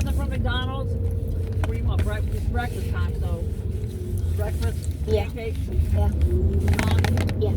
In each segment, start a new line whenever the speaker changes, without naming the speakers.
nothing from McDonald's? What do you want? Breakfast? It's breakfast time, so breakfast,
Yeah.
pancakes,
Yeah.
yeah.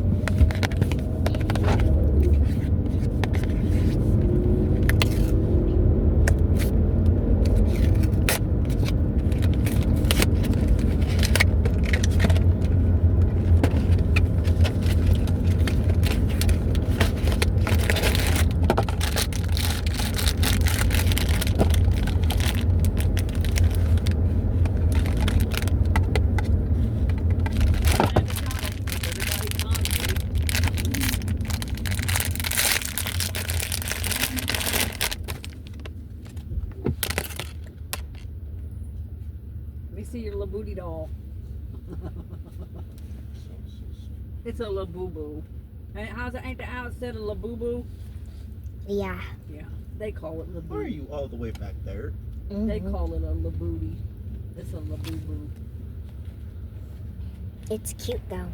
Let me see your Labubu doll. It's a Labubu. And ain't the outset a Labubu?
Yeah.
Yeah, they call it Labubu.
Why are you all the way back there?
Mm-hmm.
They call it a Labubu. It's a Labubu.
It's cute though.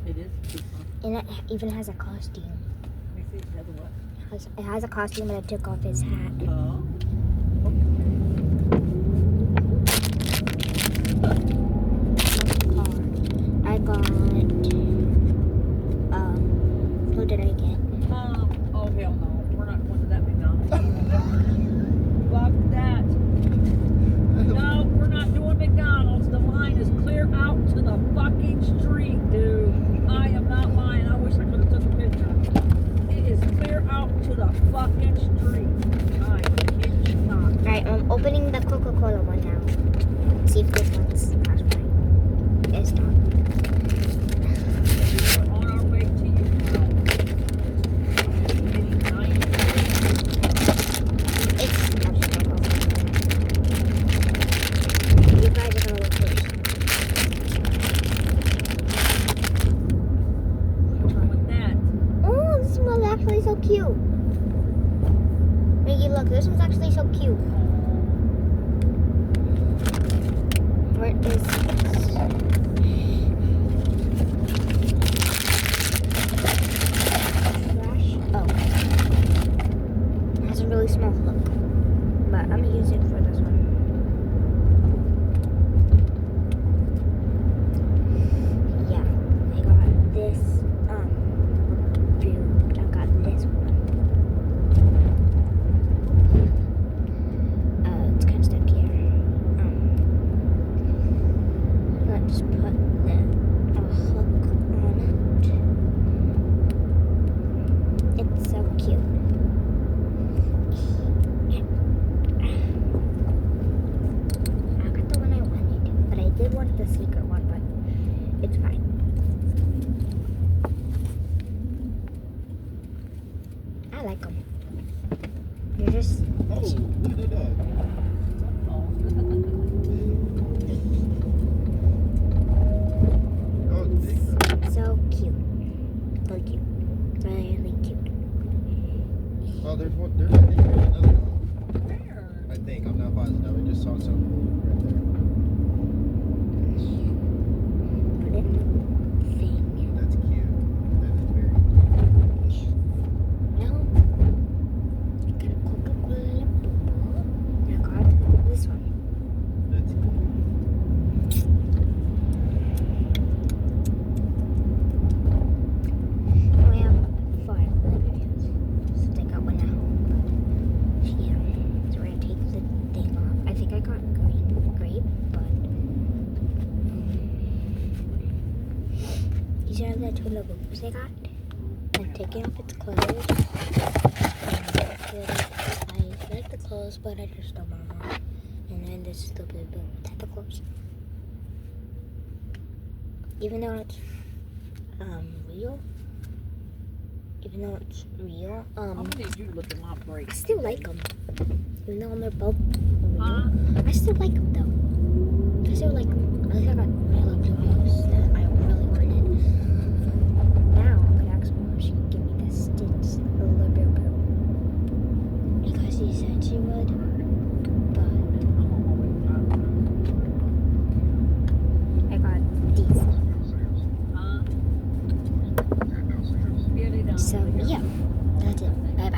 It is cute, huh?
And it even has a costume.
Let me see. It has a what?
It has a costume and it took off his hat.
Oh.
I got, who did I get?
Oh hell no. We're not going to that McDonald's. Fuck that. No, we're not doing McDonald's. The line is clear out to the fucking street, dude. I am not lying. I wish I could have took a picture. It is clear out to the fucking street. I kid you not.
Alright, I'm opening the Coca-Cola one now. See if this one's cash mine. It's not.
We're on our way to you now.
It's actually not. You guys are gonna look first.
What's wrong with that?
Oh, this one's actually so cute. Maggie, look, this one's actually so cute. Where is this? Trash? Oh. It has a really small hook. But I'm gonna use it for this one. Yeah. I got this, dude. I got this one. It's kind of stuck here. Let's put the hook on it. It's so cute. I got the one I wanted, but I did want the secret one, but it's fine. I like them. You're just
Oh, look at the dog. Oh, big dog.
so cute. So cute. Really cute.
Oh, there's one. There's I think there's another dog.
Where?
I think I'm not positive. I just saw something right there.
Put it in the thing.
That's cute. That is very cute.
No. I got a Coca-Cola. I got this one.
That's cute.
We have 5 videos. So I got one now. Yeah. So we're gonna take the thing off. I think I got green grape, but these are the 2 Labubus I got. I'm taking off its clothes. I like the clothes, but I just don't want more. And then this is the Labubu without the clothes. Even though it's real. Even though it's real,
I'm gonna need you to look at my
I
brakes.
still like them. Even though they're both real,
Huh?
I still like them though. I still like them. I think I got my Labubu.